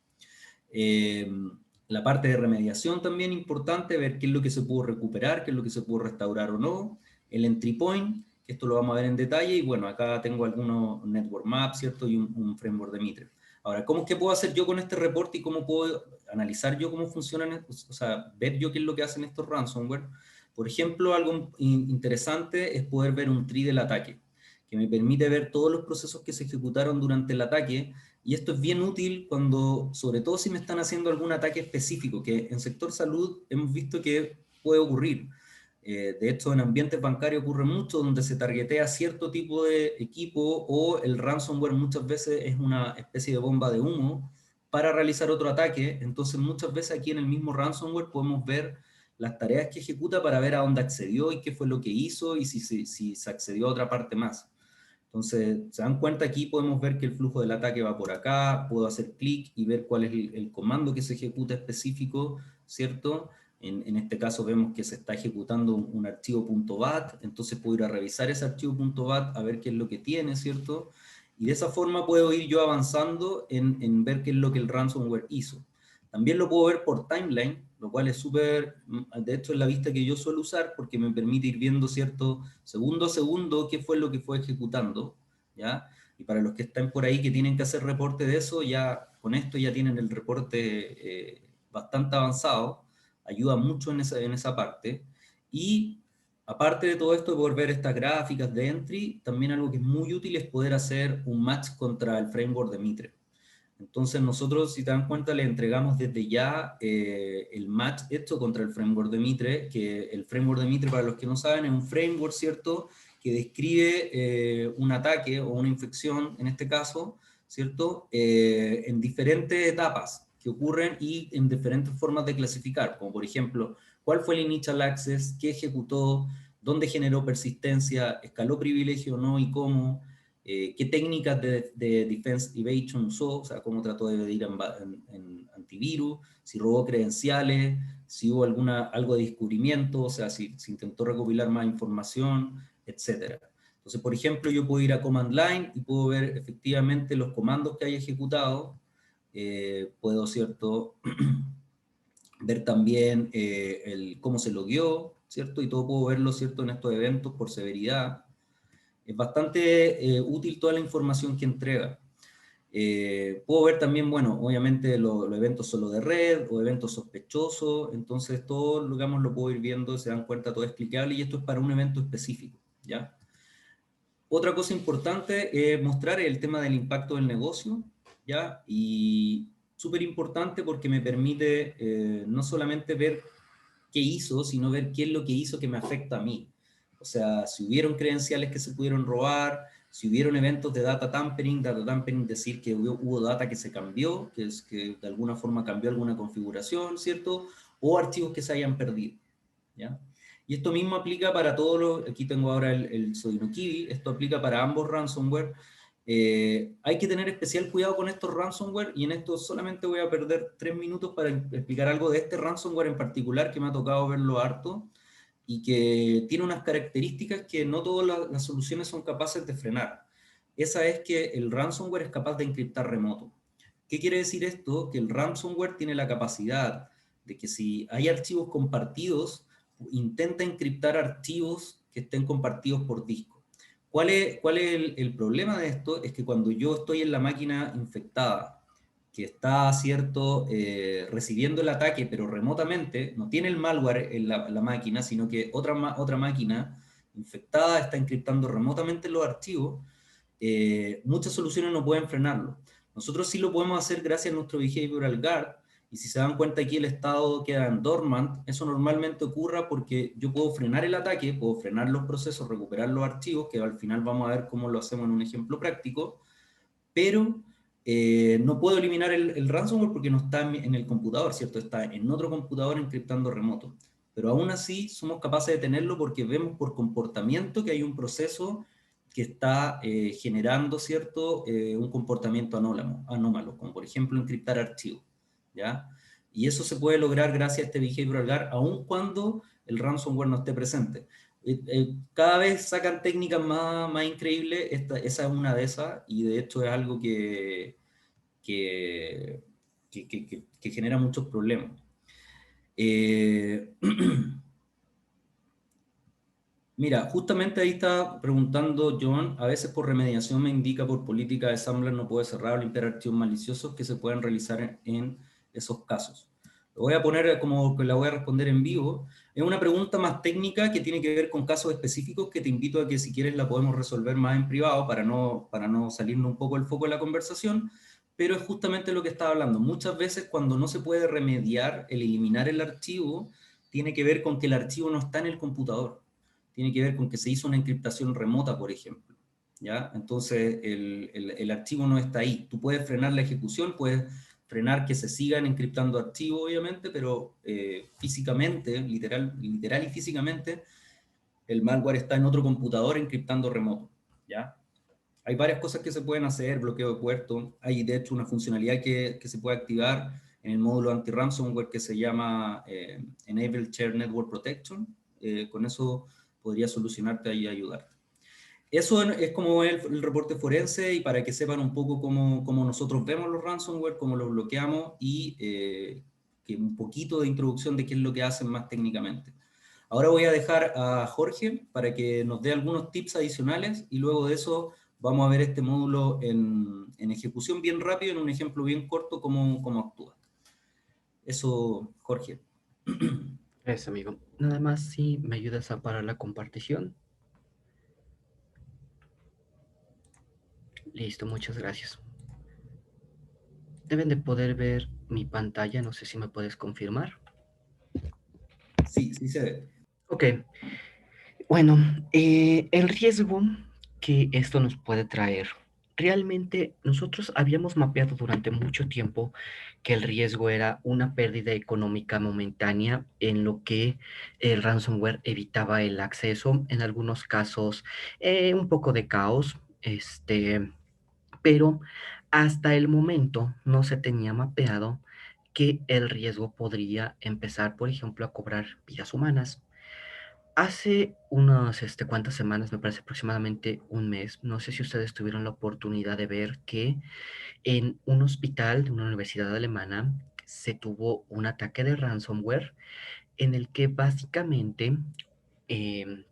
La parte de remediación también importante, ver qué es lo que se pudo recuperar, qué es lo que se pudo restaurar o no. El entry point, que esto lo vamos a ver en detalle, y bueno, acá tengo algunos network maps, ¿cierto? Y un framework de Mitre. Ahora, ¿qué puedo hacer yo con este reporte y cómo puedo analizar yo cómo funcionan, o sea, ver yo qué es lo que hacen estos ransomware? Por ejemplo, algo interesante es poder ver un tree del ataque, que me permite ver todos los procesos que se ejecutaron durante el ataque. Y esto es bien útil cuando, sobre todo si me están haciendo algún ataque específico, que en sector salud hemos visto que puede ocurrir. De hecho, en ambientes bancarios ocurre mucho donde se targetea cierto tipo de equipo o el ransomware muchas veces es una especie de bomba de humo para realizar otro ataque. Entonces, muchas veces aquí en el mismo ransomware podemos ver las tareas que ejecuta para ver a dónde accedió y qué fue lo que hizo y si se accedió a otra parte más. Entonces, se dan cuenta aquí, podemos ver que el flujo del ataque va por acá, puedo hacer clic y ver cuál es el comando que se ejecuta específico, ¿cierto? En este caso vemos que se está ejecutando un archivo .bat, entonces puedo ir a revisar ese archivo .bat a ver qué es lo que tiene, ¿cierto? Y de esa forma puedo ir yo avanzando en ver qué es lo que el ransomware hizo. También lo puedo ver por timeline, lo cual es súper, de hecho es la vista que yo suelo usar porque me permite ir viendo, ¿cierto?, segundo a segundo qué fue lo que fue ejecutando, ¿ya? Y para los que están por ahí que tienen que hacer reporte de eso, ya con esto ya tienen el reporte bastante avanzado, ayuda mucho en esa parte. Y aparte de todo esto, de poder ver estas gráficas de entry, también algo que es muy útil es poder hacer un match contra el framework de Mitre. Entonces nosotros, si te dan cuenta, le entregamos desde ya el match hecho contra el framework de Mitre, que el framework de Mitre, para los que no saben, es un framework, ¿cierto?, que describe un ataque o una infección, en este caso, ¿cierto?, en diferentes etapas que ocurren y en diferentes formas de clasificar, como por ejemplo, cuál fue el initial access, qué ejecutó, dónde generó persistencia, escaló privilegio o no y cómo, qué técnicas de defense evasion usó, o sea, cómo trató de evadir en antivirus, si robó credenciales, si hubo algo de descubrimiento, o sea, si intentó recopilar más información, etc. Entonces, por ejemplo, yo puedo ir a command line y puedo ver efectivamente los comandos que haya ejecutado, puedo, ¿cierto?, ver también cómo se logueó, ¿cierto? Y todo puedo verlo, ¿cierto?, en estos eventos por severidad. Es bastante útil toda la información que entrega. Puedo ver también, bueno, obviamente los eventos solo de red o eventos sospechosos, entonces todo, digamos, lo puedo ir viendo, se dan cuenta, todo es clicable y esto es para un evento específico, ¿ya? Otra cosa importante es mostrar el tema del impacto del negocio, ¿ya? Y súper importante porque me permite no solamente ver qué hizo, sino ver qué es lo que hizo que me afecta a mí. O sea, si hubieron credenciales que se pudieron robar, si hubieron eventos de data tampering decir que hubo data que se cambió, que es que de alguna forma cambió alguna configuración, ¿cierto? O archivos que se hayan perdido, ¿ya? Y esto mismo aplica para todos los, aquí tengo ahora el Sodinokibi, esto aplica para ambos ransomware. Hay que tener especial cuidado con estos ransomware y en esto solamente voy a perder 3 minutos para explicar algo de este ransomware en particular que me ha tocado verlo harto y que tiene unas características que no todas las soluciones son capaces de frenar. Esa es que el ransomware es capaz de encriptar remoto. ¿Qué quiere decir esto? Que el ransomware tiene la capacidad de que si hay archivos compartidos, intenta encriptar archivos que estén compartidos por disco. ¿Cuál es el problema de esto? Es que cuando yo estoy en la máquina infectada, que está, ¿cierto?, recibiendo el ataque, pero remotamente, no tiene el malware en la máquina, sino que otra máquina infectada está encriptando remotamente los archivos, muchas soluciones no pueden frenarlo. Nosotros sí lo podemos hacer gracias a nuestro Behavioral Guard, y si se dan cuenta aquí el estado queda en dormant, eso normalmente ocurre porque yo puedo frenar el ataque, puedo frenar los procesos, recuperar los archivos, que al final vamos a ver cómo lo hacemos en un ejemplo práctico, pero no puedo eliminar el ransomware porque no está en el computador, ¿cierto? Está en otro computador encriptando remoto. Pero aún así somos capaces de tenerlo porque vemos por comportamiento que hay un proceso que está generando, ¿cierto?, un comportamiento anómalo, como por ejemplo encriptar archivos, ¿ya? Y eso se puede lograr gracias a este behavioral guard, aun cuando el ransomware no esté presente. Cada vez sacan técnicas más increíbles, esa es una de esas, y de hecho es algo que, que genera muchos problemas. Mira, justamente ahí está preguntando John, a veces por remediación me indica por política de Sandler no puede cerrar o limpiar archivos maliciosos que se pueden realizar en esos casos. Lo voy a poner como que la voy a responder en vivo. Es una pregunta más técnica que tiene que ver con casos específicos que te invito a que si quieres la podemos resolver más en privado para no salirnos un poco del foco de la conversación, pero es justamente lo que estaba hablando. Muchas veces cuando no se puede remediar, el eliminar el archivo, tiene que ver con que el archivo no está en el computador, tiene que ver con que se hizo una encriptación remota, por ejemplo. ¿Ya? Entonces, el archivo no está ahí. Tú puedes frenar la ejecución, puedes frenar que se sigan encriptando archivos, obviamente, pero físicamente, literal y físicamente, el malware está en otro computador encriptando remoto. ¿Ya? Hay varias cosas que se pueden hacer, bloqueo de puerto. Hay, de hecho, una funcionalidad que se puede activar en el módulo anti-ransomware que se llama Enable Shared Network Protection. Con eso podría solucionarte y ayudar. Eso es como el reporte forense, y para que sepan un poco cómo nosotros vemos los ransomware, cómo los bloqueamos, y que un poquito de introducción de qué es lo que hacen más técnicamente. Ahora voy a dejar a Jorge para que nos dé algunos tips adicionales, y luego de eso vamos a ver este módulo en ejecución bien rápido, en un ejemplo bien corto, cómo actúa. Eso, Jorge. Gracias, amigo. Nada más si me ayudas a parar la compartición. Listo, muchas gracias. Deben de poder ver mi pantalla, no sé si me puedes confirmar. Sí, sí se ve. Ok, bueno, el riesgo que esto nos puede traer. Realmente nosotros habíamos mapeado durante mucho tiempo que el riesgo era una pérdida económica momentánea en lo que el ransomware evitaba el acceso, en algunos casos un poco de caos, pero hasta el momento no se tenía mapeado que el riesgo podría empezar, por ejemplo, a cobrar vidas humanas. Hace unas cuantas semanas, me parece aproximadamente un mes, no sé si ustedes tuvieron la oportunidad de ver que en un hospital de una universidad alemana se tuvo un ataque de ransomware en el que básicamente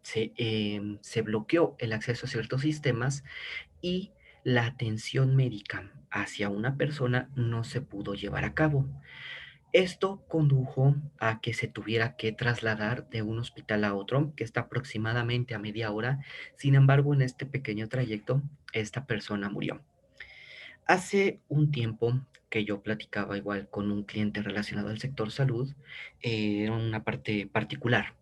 se bloqueó el acceso a ciertos sistemas y la atención médica hacia una persona no se pudo llevar a cabo. Esto condujo a que se tuviera que trasladar de un hospital a otro, que está aproximadamente a media hora. Sin embargo, en este pequeño trayecto, esta persona murió. Hace un tiempo que yo platicaba igual con un cliente relacionado al sector salud, en una parte particular.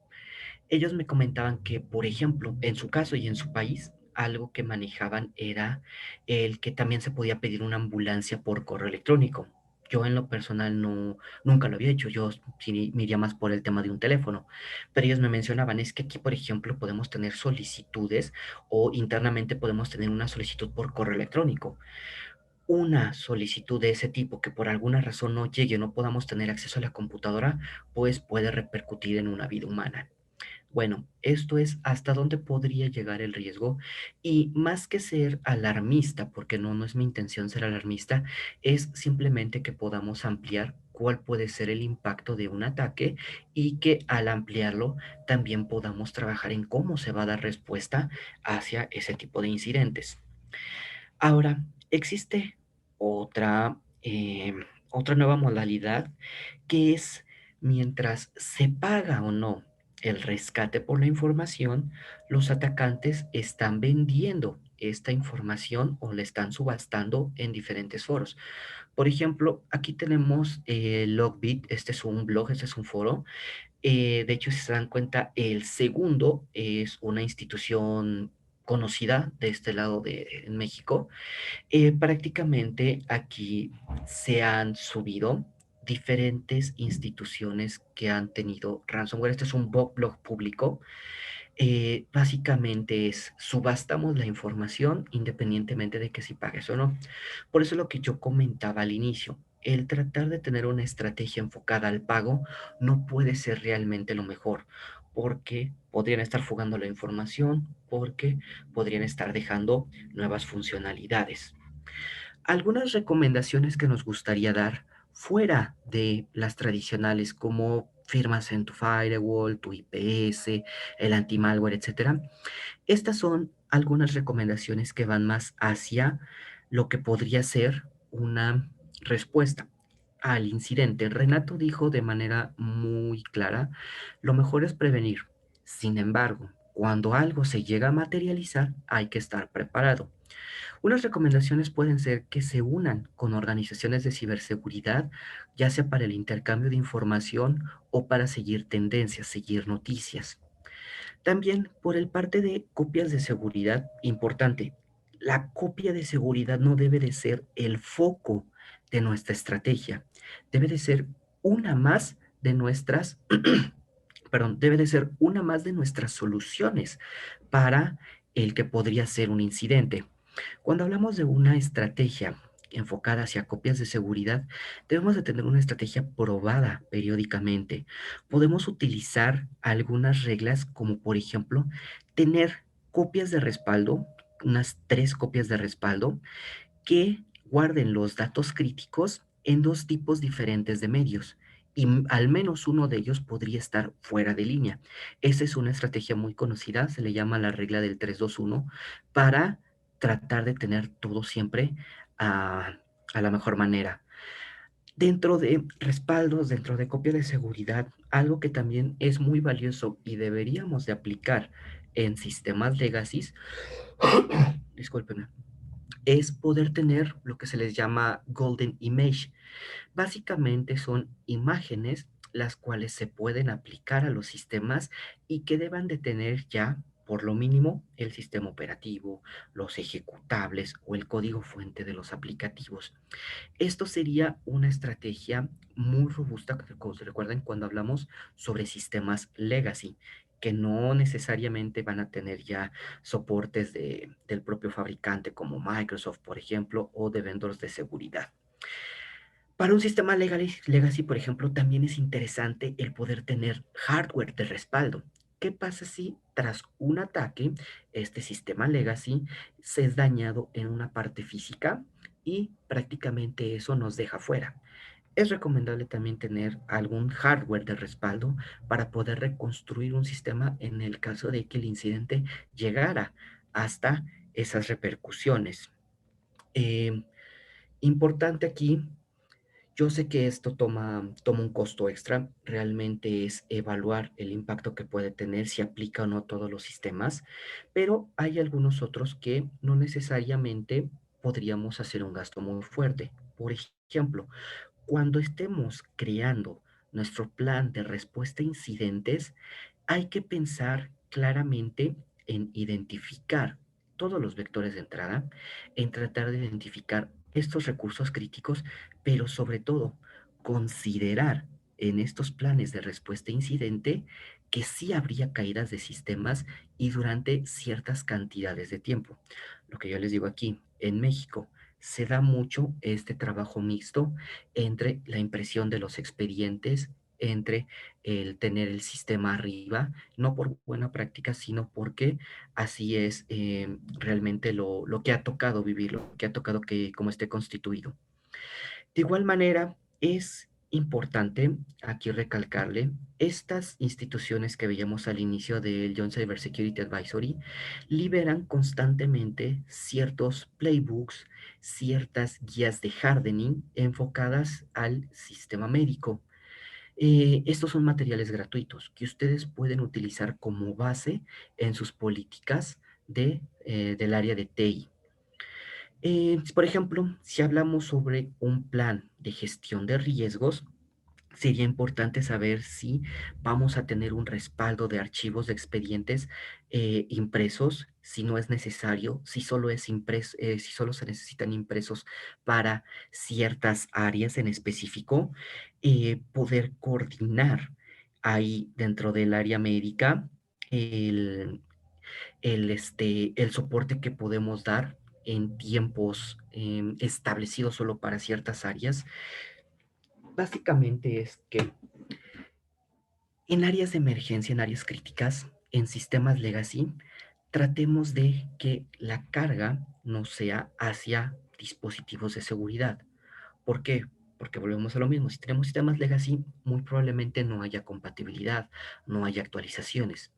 Ellos me comentaban que, por ejemplo, en su caso y en su país, algo que manejaban era el que también se podía pedir una ambulancia por correo electrónico. Yo en lo personal nunca lo había hecho, yo sí me iría más por el tema de un teléfono, pero ellos me mencionaban, es que aquí, por ejemplo, podemos tener solicitudes o internamente podemos tener una solicitud por correo electrónico. Una solicitud de ese tipo que por alguna razón no llegue o no podamos tener acceso a la computadora, pues puede repercutir en una vida humana. Bueno, esto es hasta dónde podría llegar el riesgo, y más que ser alarmista, porque no es mi intención ser alarmista, es simplemente que podamos ampliar cuál puede ser el impacto de un ataque, y que al ampliarlo también podamos trabajar en cómo se va a dar respuesta hacia ese tipo de incidentes. Ahora, existe otra, otra nueva modalidad, que es mientras se paga o no el rescate por la información, los atacantes están vendiendo esta información o la están subastando en diferentes foros. Por ejemplo, aquí tenemos Logbit, este es un blog, este es un foro. De hecho, si se dan cuenta, el segundo es una institución conocida de este lado de en México. Prácticamente aquí se han subido diferentes instituciones que han tenido ransomware. Este es un blog público. Básicamente es subastamos la información independientemente de que si pagues o no. Por eso lo que yo comentaba al inicio, el tratar de tener una estrategia enfocada al pago no puede ser realmente lo mejor, porque podrían estar fugando la información, porque podrían estar dejando nuevas funcionalidades. Algunas recomendaciones que nos gustaría dar fuera de las tradicionales como firmas en tu firewall, tu IPS, el anti-malware, etcétera. Estas son algunas recomendaciones que van más hacia lo que podría ser una respuesta al incidente. Renato dijo de manera muy clara, lo mejor es prevenir. Sin embargo, cuando algo se llega a materializar, hay que estar preparado. Unas recomendaciones pueden ser que se unan con organizaciones de ciberseguridad, ya sea para el intercambio de información o para seguir tendencias, seguir noticias. También por el parte de copias de seguridad, importante, la copia de seguridad no debe de ser el foco de nuestra estrategia, debe de ser una más de nuestras, perdón, debe de ser una más de nuestras soluciones para el que podría ser un incidente. Cuando hablamos de una estrategia enfocada hacia copias de seguridad, debemos de tener una estrategia probada periódicamente. Podemos utilizar algunas reglas como por ejemplo tener copias de respaldo, unas 3 copias de respaldo que guarden los datos críticos en 2 tipos diferentes de medios y al menos uno de ellos podría estar fuera de línea. Esa es una estrategia muy conocida, se le llama la regla del 3-2-1 para tratar de tener todo siempre a la mejor manera. Dentro de respaldos, dentro de copia de seguridad, algo que también es muy valioso y deberíamos de aplicar en sistemas legacy, discúlpeme, es poder tener lo que se les llama golden image. Básicamente son imágenes las cuales se pueden aplicar a los sistemas y que deban de tener ya, por lo mínimo, el sistema operativo, los ejecutables o el código fuente de los aplicativos. Esto sería una estrategia muy robusta, como se recuerdan cuando hablamos sobre sistemas legacy, que no necesariamente van a tener ya soportes del propio fabricante como Microsoft, por ejemplo, o de vendors de seguridad. Para un sistema legacy, por ejemplo, también es interesante el poder tener hardware de respaldo. ¿Qué pasa si tras un ataque este sistema legacy se es dañado en una parte física y prácticamente eso nos deja fuera? Es recomendable también tener algún hardware de respaldo para poder reconstruir un sistema en el caso de que el incidente llegara hasta esas repercusiones. Eh, Importante aquí, yo sé que esto toma un costo extra, realmente es evaluar el impacto que puede tener, si aplica o no a todos los sistemas, pero hay algunos otros que no necesariamente podríamos hacer un gasto muy fuerte. Por ejemplo, cuando estemos creando nuestro plan de respuesta a incidentes, hay que pensar claramente en identificar todos los vectores de entrada, en tratar de identificar estos recursos críticos, pero sobre todo considerar en estos planes de respuesta a incidente que sí habría caídas de sistemas y durante ciertas cantidades de tiempo. Lo que yo les digo aquí, en México se da mucho este trabajo mixto entre la impresión de los expedientes, entre el tener el sistema arriba, no por buena práctica, sino porque así es realmente lo que ha tocado vivir, lo que ha tocado que como esté constituido. De igual manera, es importante aquí recalcarle estas instituciones que veíamos al inicio del Joint Cybersecurity Advisory liberan constantemente ciertos playbooks, ciertas guías de hardening enfocadas al sistema médico. Estos son materiales gratuitos que ustedes pueden utilizar como base en sus políticas del área de TI. Por ejemplo, si hablamos sobre un plan de gestión de riesgos, sería importante saber si vamos a tener un respaldo de archivos de expedientes impresos, si no es necesario, si solo se necesitan impresos para ciertas áreas en específico, poder coordinar ahí dentro del área médica el, el soporte que podemos dar en tiempos establecidos solo para ciertas áreas. Básicamente es que en áreas de emergencia, en áreas críticas, en sistemas legacy, tratemos de que la carga no sea hacia dispositivos de seguridad. ¿Por qué? Porque volvemos a lo mismo. Si tenemos sistemas legacy, muy probablemente no haya compatibilidad, no haya actualizaciones.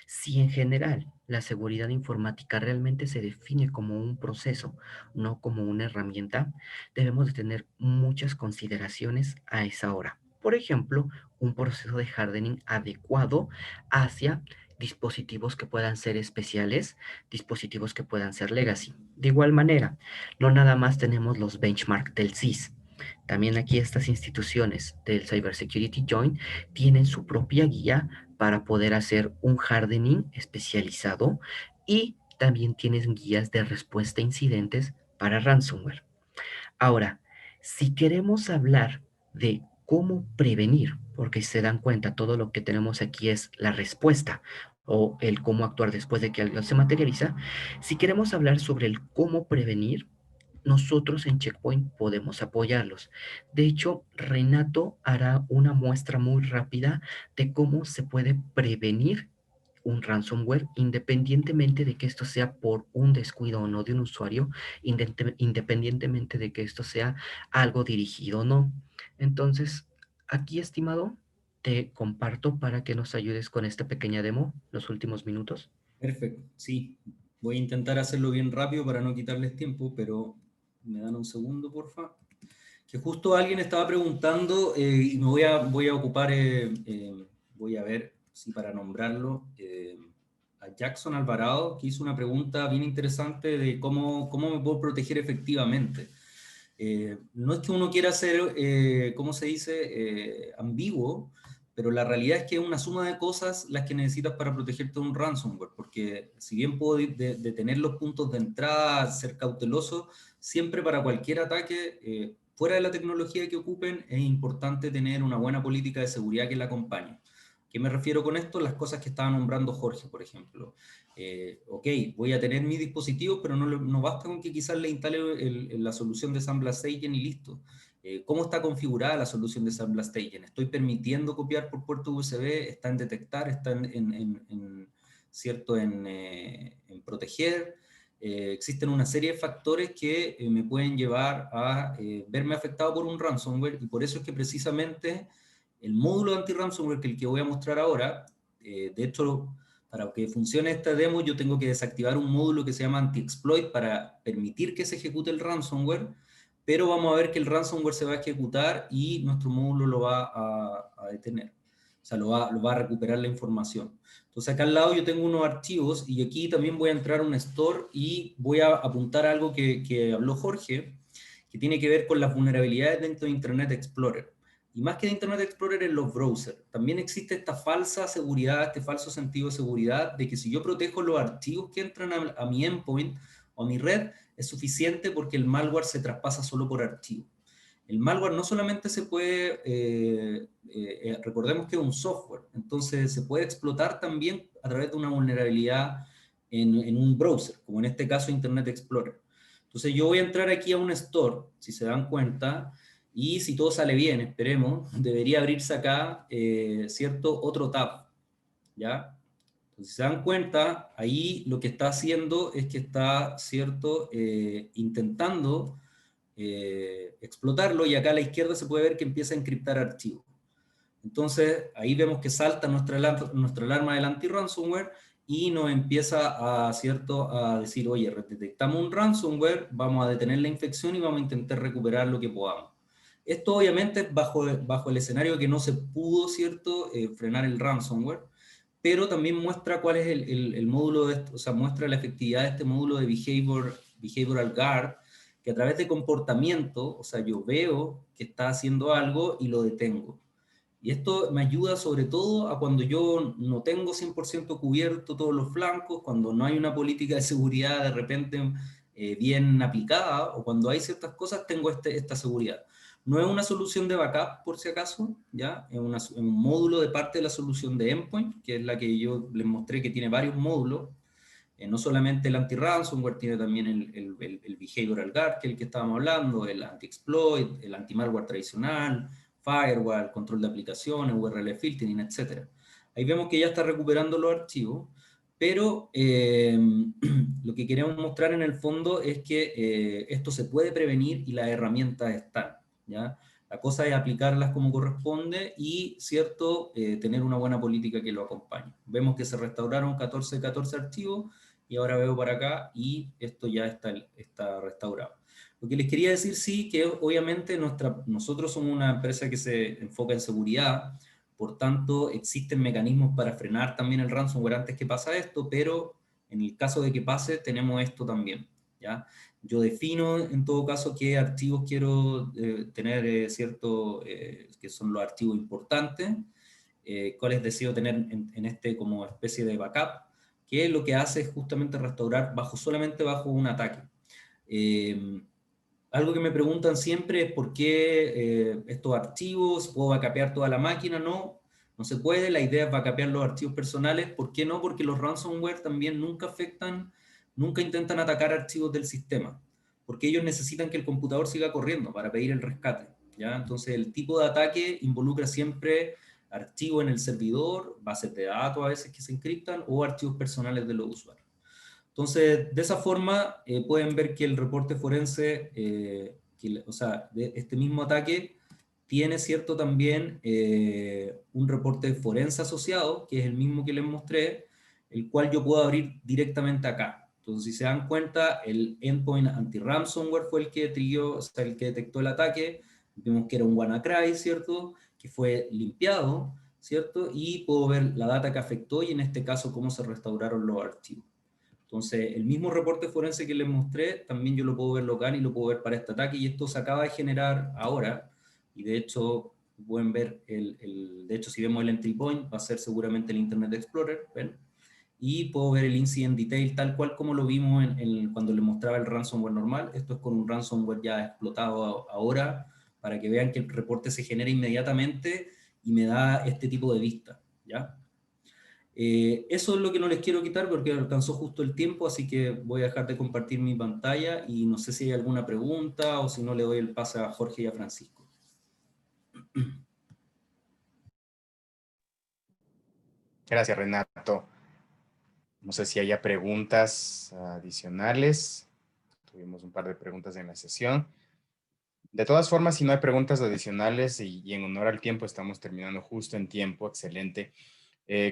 Si en general la seguridad informática realmente se define como un proceso, no como una herramienta, debemos de tener muchas consideraciones a esa hora. Por ejemplo, un proceso de hardening adecuado hacia dispositivos que puedan ser especiales, dispositivos que puedan ser legacy. De igual manera, no nada más tenemos los benchmarks del CIS. También aquí estas instituciones del Cybersecurity Joint tienen su propia guía para poder hacer un hardening especializado y también tienen guías de respuesta a incidentes para ransomware. Ahora, si queremos hablar de cómo prevenir, porque si se dan cuenta, todo lo que tenemos aquí es la respuesta o el cómo actuar después de que algo se materializa, si queremos hablar sobre el cómo prevenir, nosotros en Checkpoint podemos apoyarlos. De hecho, Renato hará una muestra muy rápida de cómo se puede prevenir un ransomware independientemente de que esto sea por un descuido o no de un usuario, independientemente de que esto sea algo dirigido o no. Entonces, aquí, estimado, te comparto para que nos ayudes con esta pequeña demo, los últimos minutos. Perfecto, sí. Voy a intentar hacerlo bien rápido para no quitarles tiempo, pero me dan un segundo, porfa. Que justo alguien estaba preguntando y me voy a ocupar, voy a ver si para nombrarlo, a Jackson Alvarado, que hizo una pregunta bien interesante de cómo me puedo proteger efectivamente. No es que uno quiera ser, ¿cómo se dice?, ambiguo, pero la realidad es que es una suma de cosas las que necesitas para protegerte de un ransomware, porque si bien puedo de tener los puntos de entrada, ser cauteloso, siempre para cualquier ataque, fuera de la tecnología que ocupen, es importante tener una buena política de seguridad que la acompañe. ¿Qué me refiero con esto? Las cosas que estaba nombrando Jorge, por ejemplo. Ok, voy a tener mi dispositivo, pero no basta con que quizás le instale la solución de SandBlast Agent y listo. ¿Cómo está configurada la solución de SandBlast Agent? ¿Estoy permitiendo copiar por puerto USB? ¿Está en detectar? ¿Está ¿cierto? En proteger? Existen una serie de factores que me pueden llevar a verme afectado por un ransomware, y por eso es que precisamente el módulo anti-ransomware, que el que voy a mostrar ahora, de hecho, para que funcione esta demo, yo tengo que desactivar un módulo que se llama anti-exploit para permitir que se ejecute el ransomware, pero vamos a ver que el ransomware se va a ejecutar y nuestro módulo lo va a detener. O sea, lo va a recuperar la información. Entonces acá al lado yo tengo unos archivos y aquí también voy a entrar a un store y voy a apuntar algo que habló Jorge, que tiene que ver con las vulnerabilidades dentro de Internet Explorer. Y más que de Internet Explorer, en los browsers. También existe esta falsa seguridad, este falso sentido de seguridad de que si yo protejo los archivos que entran a mi endpoint o a mi red, es suficiente porque el malware se traspasa solo por archivo. El malware no solamente se puede, recordemos que es un software, entonces se puede explotar también a través de una vulnerabilidad en un browser, como en este caso Internet Explorer. Entonces yo voy a entrar aquí a un store, si se dan cuenta, y si todo sale bien, esperemos, debería abrirse acá, ¿cierto? Otro tab, ¿ya? Entonces, si se dan cuenta, ahí lo que está haciendo es que está, ¿cierto? Intentando explotarlo, y acá a la izquierda se puede ver que empieza a encriptar archivos. Entonces, ahí vemos que salta nuestra alarma del anti-ransomware y nos empieza a, ¿cierto?, a decir, oye, detectamos un ransomware, vamos a detener la infección y vamos a intentar recuperar lo que podamos. Esto obviamente bajo el escenario que no se pudo, ¿cierto?, frenar el ransomware, pero también muestra cuál es el módulo de esto, o sea, muestra la efectividad de este módulo de Behavioral Guard, que a través de comportamiento, o sea, yo veo que está haciendo algo y lo detengo. Y esto me ayuda sobre todo a cuando yo no tengo 100% cubierto todos los flancos, cuando no hay una política de seguridad de repente bien aplicada, o cuando hay ciertas cosas, tengo esta seguridad. No es una solución de backup, por si acaso, ¿ya? Es un módulo de parte de la solución de Endpoint, que es la que yo les mostré, que tiene varios módulos. No solamente el anti-ransomware, tiene también el behavioral guard, que es el que estábamos hablando, el anti-exploit, el anti-malware tradicional, firewall, control de aplicaciones, URL filtering, etc. Ahí vemos que ya está recuperando los archivos, pero lo que queremos mostrar en el fondo es que esto se puede prevenir y las herramientas están, ¿ya? La cosa es aplicarlas como corresponde y, cierto, tener una buena política que lo acompañe. Vemos que se restauraron 14 archivos y ahora veo para acá y esto ya está restaurado. Lo que les quería decir, sí, que obviamente nosotros somos una empresa que se enfoca en seguridad, por tanto existen mecanismos para frenar también el ransomware antes que pasa esto, pero en el caso de que pase tenemos esto también, ¿ya? Yo defino en todo caso qué archivos quiero tener, que son los archivos importantes, cuáles deseo tener en este como especie de backup, que lo que hace es justamente restaurar solamente bajo un ataque. Algo que me preguntan siempre es por qué estos archivos, ¿puedo backupear toda la máquina? No, no se puede, la idea es backupear los archivos personales. ¿Por qué no? Porque los ransomware también nunca intentan atacar archivos del sistema, porque ellos necesitan que el computador siga corriendo para pedir el rescate, ¿ya? Entonces el tipo de ataque involucra siempre archivos en el servidor, bases de datos a veces que se encriptan, o archivos personales de los usuarios. Entonces, de esa forma, pueden ver que el reporte forense, o sea, de este mismo ataque, tiene, cierto, también un reporte forense asociado, que es el mismo que les mostré, el cual yo puedo abrir directamente acá. Entonces, si se dan cuenta, el endpoint anti-ransomware fue el que triggeró, o sea, el que detectó el ataque. Vimos que era un WannaCry, ¿cierto? Que fue limpiado, ¿cierto? Y puedo ver la data que afectó y en este caso cómo se restauraron los archivos. Entonces, el mismo reporte forense que les mostré, también yo lo puedo ver local y lo puedo ver para este ataque, y esto se acaba de generar ahora, y de hecho, pueden ver, de hecho, si vemos el entry point, va a ser seguramente el Internet Explorer, ¿ven? Y puedo ver el incident detail tal cual como lo vimos cuando les mostraba el ransomware normal. Esto es con un ransomware ya explotado ahora, para que vean que el reporte se genera inmediatamente y me da este tipo de vista, ¿ya? Eso es lo que no les quiero quitar porque alcanzó justo el tiempo, así que voy a dejar de compartir mi pantalla y no sé si hay alguna pregunta o si no le doy el pase a Jorge y a Francisco. Gracias, Renato. No sé si haya preguntas adicionales. Tuvimos un par de preguntas en la sesión. De todas formas, si no hay preguntas adicionales y en honor al tiempo, estamos terminando justo en tiempo, excelente.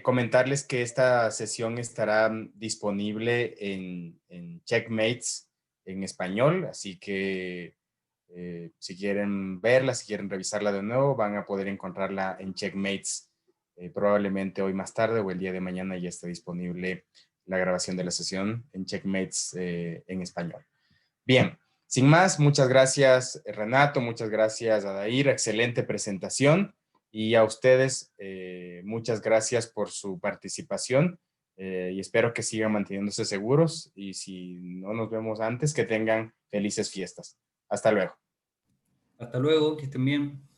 Comentarles que esta sesión estará disponible en Checkmates en español, así que si quieren verla, si quieren revisarla de nuevo, van a poder encontrarla en Checkmates probablemente hoy más tarde o el día de mañana ya está disponible la grabación de la sesión en Checkmates en español. Bien, sin más, muchas gracias Renato, muchas gracias Adair, excelente presentación. Y a ustedes, muchas gracias por su participación y espero que sigan manteniéndose seguros y si no nos vemos antes, que tengan felices fiestas. Hasta luego. Hasta luego, que estén bien.